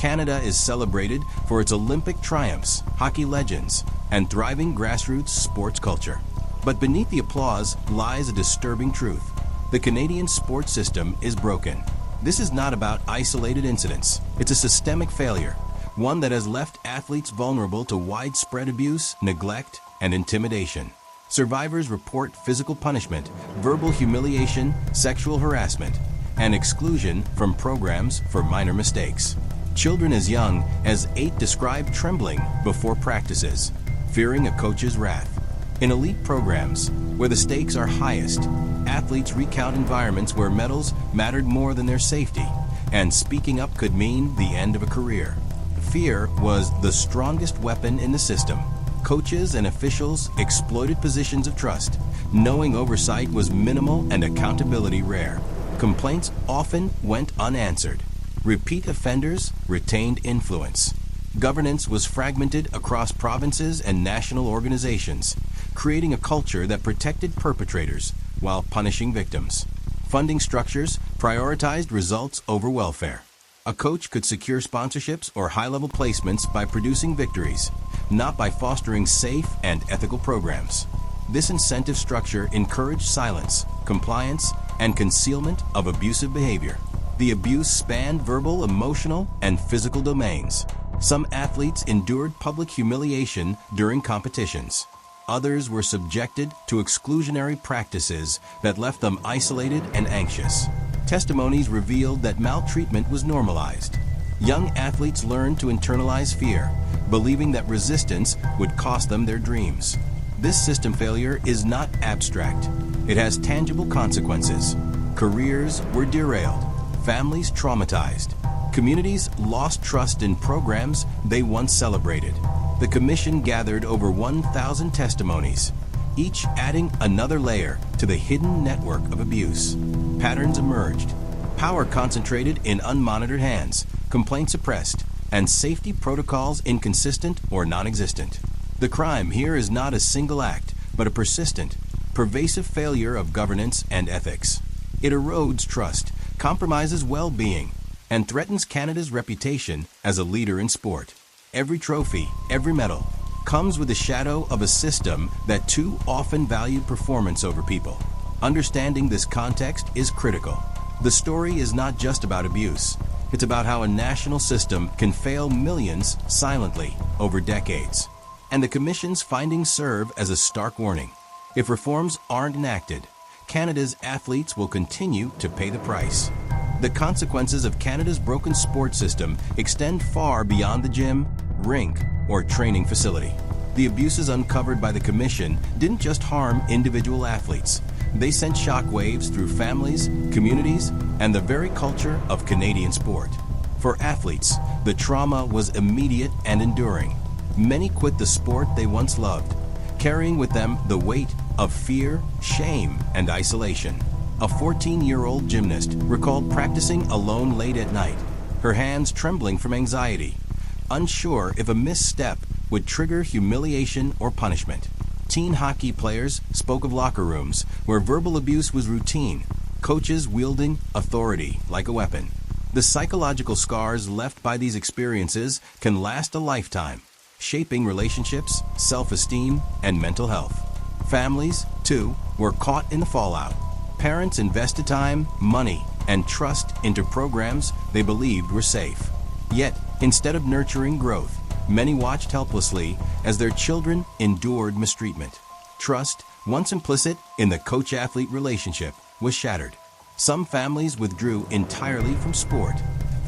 Canada is celebrated for its Olympic triumphs, hockey legends, and thriving grassroots sports culture. But beneath the applause lies a disturbing truth. The Canadian sports system is broken. This is not about isolated incidents. It's a systemic failure, one that has left athletes vulnerable to widespread abuse, neglect, and intimidation. Survivors report physical punishment, verbal humiliation, sexual harassment, and exclusion from programs for minor mistakes. Children as young as 8 describe trembling before practices, fearing a coach's wrath. In elite programs, where the stakes are highest, athletes recount environments where medals mattered more than their safety, and speaking up could mean the end of a career. Fear was the strongest weapon in the system. Coaches and officials exploited positions of trust, knowing oversight was minimal and accountability rare. Complaints often went unanswered. Repeat offenders retained influence. Governance was fragmented across provinces and national organizations, creating a culture that protected perpetrators while punishing victims. Funding structures prioritized results over welfare. A coach could secure sponsorships or high-level placements by producing victories, not by fostering safe and ethical programs. This incentive structure encouraged silence, compliance, and concealment of abusive behavior. The abuse spanned verbal, emotional, and physical domains. Some athletes endured public humiliation during competitions. Others were subjected to exclusionary practices that left them isolated and anxious. Testimonies revealed that maltreatment was normalized. Young athletes learned to internalize fear, believing that resistance would cost them their dreams. This system failure is not abstract. It has tangible consequences. Careers were derailed, families traumatized, communities lost trust in programs they once celebrated. The commission gathered over 1,000 testimonies, each adding another layer to the hidden network of abuse. Patterns emerged. Power concentrated in unmonitored hands, complaints suppressed, and safety protocols inconsistent or non-existent. The crime here is not a single act, but a persistent, pervasive failure of governance and ethics. It erodes trust, compromises well-being, and threatens Canada's reputation as a leader in sport. Every trophy, every medal, comes with the shadow of a system that too often valued performance over people. Understanding this context is critical. The story is not just about abuse. It's about how a national system can fail millions silently over decades. And the Commission's findings serve as a stark warning. If reforms aren't enacted, Canada's athletes will continue to pay the price. The consequences of Canada's broken sports system extend far beyond the gym, rink, or training facility. The abuses uncovered by the Commission didn't just harm individual athletes. They sent shockwaves through families, communities, and the very culture of Canadian sport. For athletes, the trauma was immediate and enduring. Many quit the sport they once loved, carrying with them the weight of fear, shame, and isolation. A 14-year-old gymnast recalled practicing alone late at night, her hands trembling from anxiety, unsure if a misstep would trigger humiliation or punishment. Teen hockey players spoke of locker rooms where verbal abuse was routine, coaches wielding authority like a weapon. The psychological scars left by these experiences can last a lifetime, shaping relationships, self-esteem, and mental health. Families, too, were caught in the fallout. Parents invested time, money, and trust into programs they believed were safe. Yet, instead of nurturing growth, many watched helplessly as their children endured mistreatment. Trust, once implicit in the coach-athlete relationship, was shattered. Some families withdrew entirely from sport,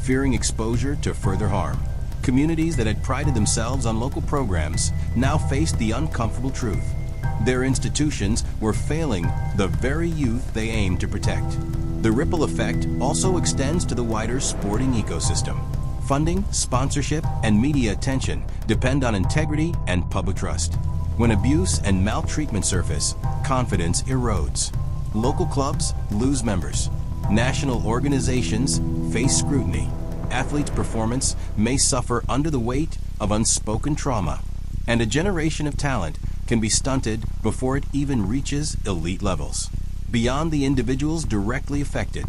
fearing exposure to further harm. Communities that had prided themselves on local programs now faced the uncomfortable truth. Their institutions were failing the very youth they aimed to protect. The ripple effect also extends to the wider sporting ecosystem. Funding, sponsorship, and media attention depend on integrity and public trust. When abuse and maltreatment surface, confidence erodes. Local clubs lose members. National organizations face scrutiny. Athletes' performance may suffer under the weight of unspoken trauma, and a generation of talent can be stunted before it even reaches elite levels. Beyond the individuals directly affected,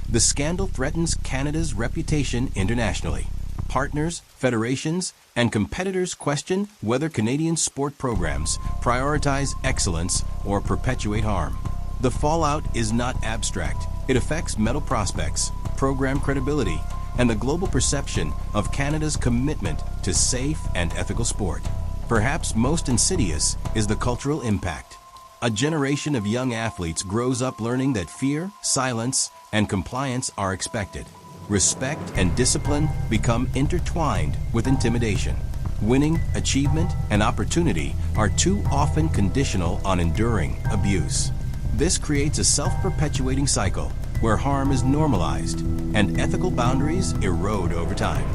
the scandal threatens Canada's reputation internationally. partners, federations, and competitors question whether Canadian sport programs prioritize excellence or perpetuate harm. The fallout is not abstract. It affects medal prospects, program credibility, and the global perception of Canada's commitment to safe and ethical sport. Perhaps most insidious is the cultural impact. A generation of young athletes grows up learning that fear, silence, and compliance are expected. Respect and discipline become intertwined with intimidation. Winning, achievement, and opportunity are too often conditional on enduring abuse. This creates a self-perpetuating cycle where harm is normalized and ethical boundaries erode over time.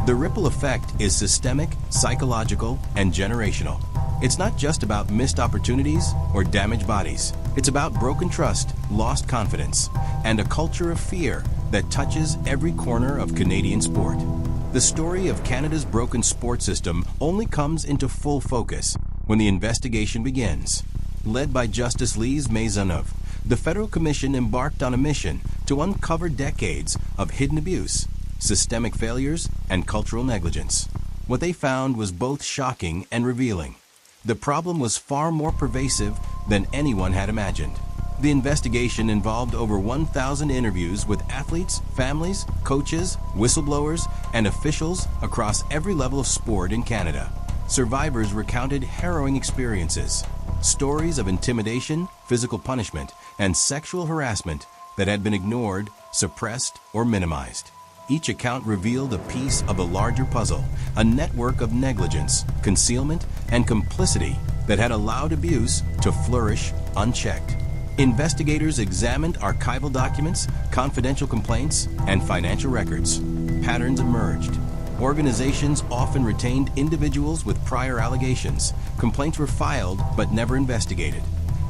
The ripple effect is systemic, psychological, and generational. It's not just about missed opportunities or damaged bodies. It's about broken trust, lost confidence, and a culture of fear that touches every corner of Canadian sport. The story of Canada's broken sport system only comes into full focus when the investigation begins. Led by Justice Lise Maisonneuve, the Federal Commission embarked on a mission to uncover decades of hidden abuse, systemic failures, and cultural negligence. What they found was both shocking and revealing. The problem was far more pervasive than anyone had imagined. The investigation involved over 1,000 interviews with athletes, families, coaches, whistleblowers, and officials across every level of sport in Canada. Survivors recounted harrowing experiences, stories of intimidation, physical punishment, and sexual harassment that had been ignored, suppressed, or minimized. Each account revealed a piece of a larger puzzle, a network of negligence, concealment, and complicity that had allowed abuse to flourish unchecked. Investigators examined archival documents, confidential complaints, and financial records. Patterns emerged. Organizations often retained individuals with prior allegations. Complaints were filed but never investigated.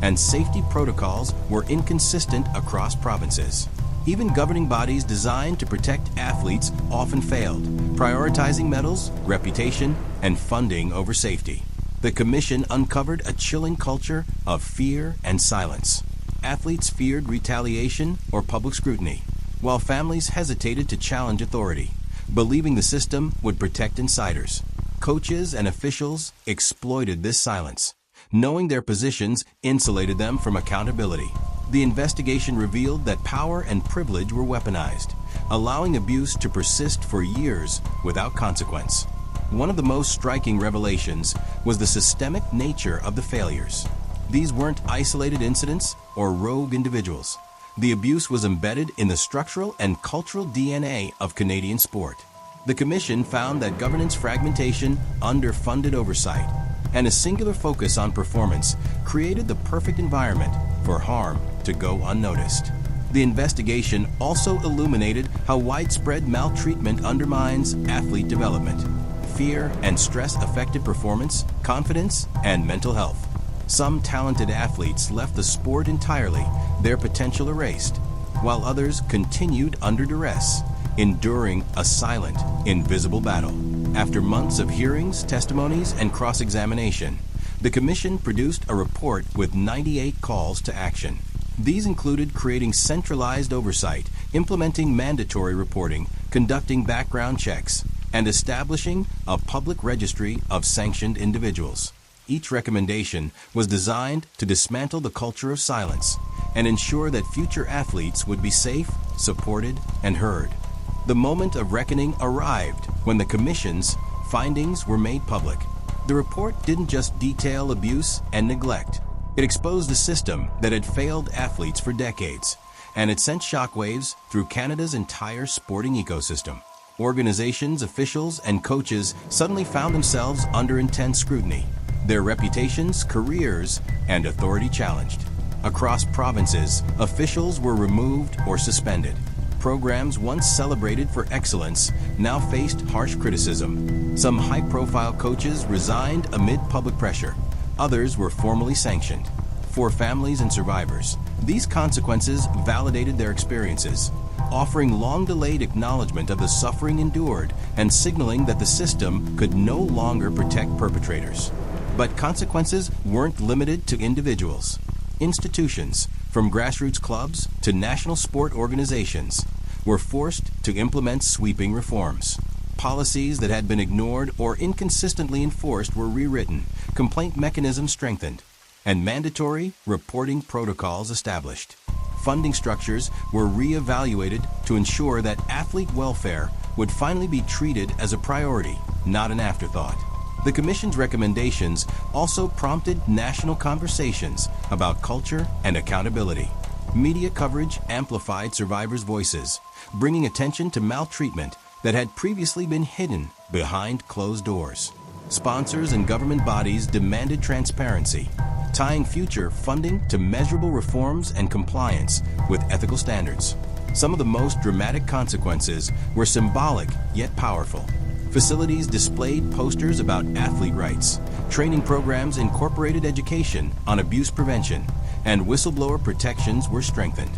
And safety protocols were inconsistent across provinces. Even governing bodies designed to protect athletes often failed, prioritizing medals, reputation, and funding over safety. The Commission uncovered a chilling culture of fear and silence. Athletes feared retaliation or public scrutiny, while families hesitated to challenge authority, believing the system would protect insiders. Coaches and officials exploited this silence, knowing their positions insulated them from accountability. The investigation revealed that power and privilege were weaponized, allowing abuse to persist for years without consequence. One of the most striking revelations was the systemic nature of the failures. These weren't isolated incidents or rogue individuals. The abuse was embedded in the structural and cultural DNA of Canadian sport. The Commission found that governance fragmentation, underfunded oversight, and a singular focus on performance created the perfect environment for harm to go unnoticed. The investigation also illuminated how widespread maltreatment undermines athlete development. Fear and stress affected performance, confidence, and mental health. Some talented athletes left the sport entirely, their potential erased, while others continued under duress, enduring a silent, invisible battle. After months of hearings, testimonies, and cross-examination, the Commission produced a report with 98 calls to action. These included creating centralized oversight, implementing mandatory reporting, conducting background checks, and establishing a public registry of sanctioned individuals. Each recommendation was designed to dismantle the culture of silence and ensure that future athletes would be safe, supported, and heard. The moment of reckoning arrived when the Commission's findings were made public. The report didn't just detail abuse and neglect. It exposed a system that had failed athletes for decades, and it sent shockwaves through Canada's entire sporting ecosystem. Organizations, officials, and coaches suddenly found themselves under intense scrutiny, their reputations, careers, and authority challenged. Across provinces, officials were removed or suspended. Programs once celebrated for excellence now faced harsh criticism. Some high-profile coaches resigned amid public pressure. Others were formally sanctioned. For families and survivors, these consequences validated their experiences, offering long-delayed acknowledgement of the suffering endured and signaling that the system could no longer protect perpetrators. But consequences weren't limited to individuals. Institutions, from grassroots clubs to national sport organizations, were forced to implement sweeping reforms. Policies that had been ignored or inconsistently enforced were rewritten, complaint mechanisms strengthened, and mandatory reporting protocols established. Funding structures were re-evaluated to ensure that athlete welfare would finally be treated as a priority, not an afterthought. The Commission's recommendations also prompted national conversations about culture and accountability. Media coverage amplified survivors' voices, bringing attention to maltreatment that had previously been hidden behind closed doors. Sponsors and government bodies demanded transparency, tying future funding to measurable reforms and compliance with ethical standards. Some of the most dramatic consequences were symbolic yet powerful. Facilities displayed posters about athlete rights, training programs incorporated education on abuse prevention, and whistleblower protections were strengthened.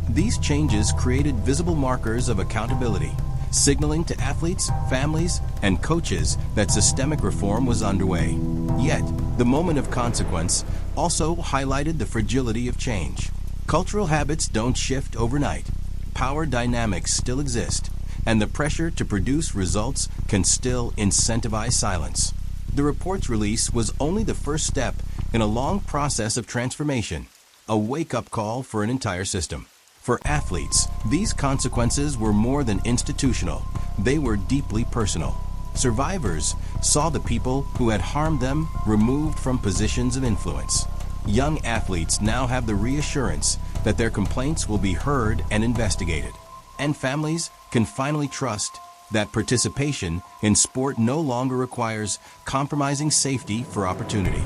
These changes created visible markers of accountability, signaling to athletes, families, and coaches that systemic reform was underway. Yet, the moment of consequence also highlighted the fragility of change. Cultural habits don't shift overnight. Power dynamics still exist, and the pressure to produce results can still incentivize silence. The report's release was only the first step in a long process of transformation, a wake-up call for an entire system. For athletes, these consequences were more than institutional. They were deeply personal. Survivors saw the people who had harmed them removed from positions of influence. Young athletes now have the reassurance that their complaints will be heard and investigated. And families can finally trust that participation in sport no longer requires compromising safety for opportunity.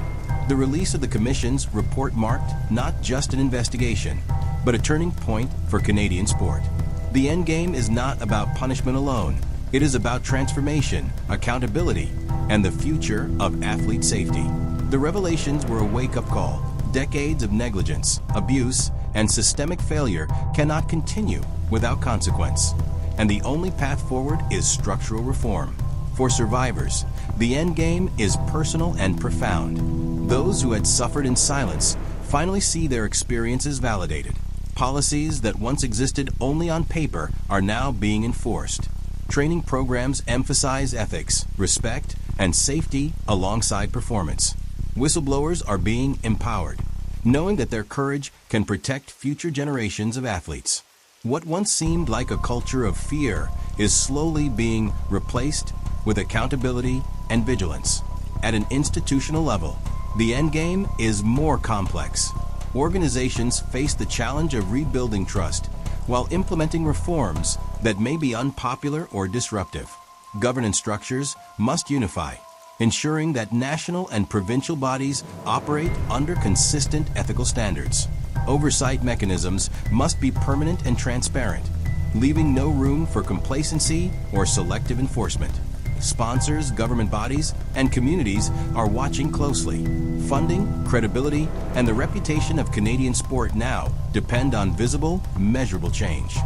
The release of the Commission's report marked not just an investigation, but a turning point for Canadian sport. The endgame is not about punishment alone. It is about transformation, accountability, and the future of athlete safety. The revelations were a wake-up call. Decades of negligence, abuse, and systemic failure cannot continue without consequence. And the only path forward is structural reform. For survivors, the endgame is personal and profound. Those who had suffered in silence finally see their experiences validated. Policies that once existed only on paper are now being enforced. Training programs emphasize ethics, respect, and safety alongside performance. Whistleblowers are being empowered, knowing that their courage can protect future generations of athletes. What once seemed like a culture of fear is slowly being replaced with accountability and vigilance. At an institutional level, the endgame is more complex. Organizations face the challenge of rebuilding trust while implementing reforms that may be unpopular or disruptive. Governance structures must unify, ensuring that national and provincial bodies operate under consistent ethical standards. Oversight mechanisms must be permanent and transparent, leaving no room for complacency or selective enforcement. Sponsors, government bodies, and communities are watching closely. Funding, credibility, and the reputation of Canadian sport now depend on visible, measurable change.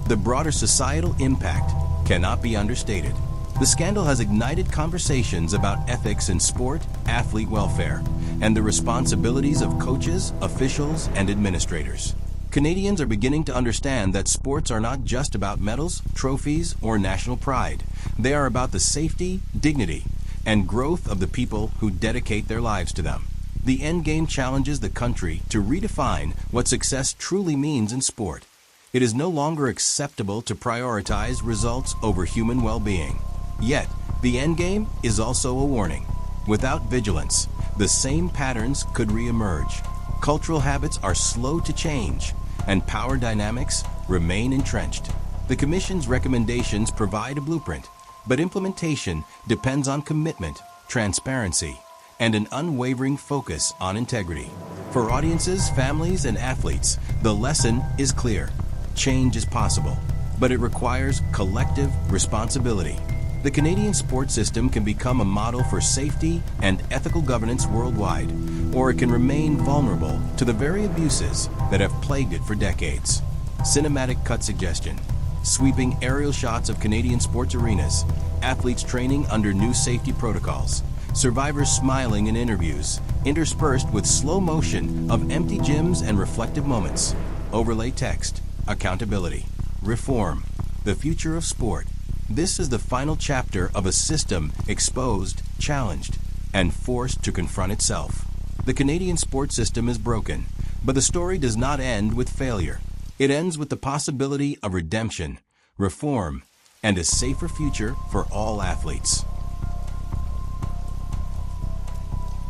The broader societal impact cannot be understated. The scandal has ignited conversations about ethics in sport, athlete welfare, and the responsibilities of coaches, officials, and administrators. Canadians are beginning to understand that sports are not just about medals, trophies, or national pride. They are about the safety, dignity, and growth of the people who dedicate their lives to them. The endgame challenges the country to redefine what success truly means in sport. It is no longer acceptable to prioritize results over human well-being. Yet, the endgame is also a warning. Without vigilance, the same patterns could re-emerge. Cultural habits are slow to change, and power dynamics remain entrenched. The Commission's recommendations provide a blueprint, but implementation depends on commitment, transparency, and an unwavering focus on integrity. For audiences, families, and athletes, the lesson is clear. Change is possible, but it requires collective responsibility. The Canadian sports system can become a model for safety and ethical governance worldwide, or it can remain vulnerable to the very abuses that have plagued it for decades. Cinematic cut suggestion. Sweeping aerial shots of Canadian sports arenas, athletes training under new safety protocols, survivors smiling in interviews, interspersed with slow motion of empty gyms and reflective moments. Overlay text, accountability, reform, the future of sport, This is the final chapter of a system exposed, challenged, and forced to confront itself. The Canadian sports system is broken, but the story does not end with failure. It ends with the possibility of redemption, reform, and a safer future for all athletes.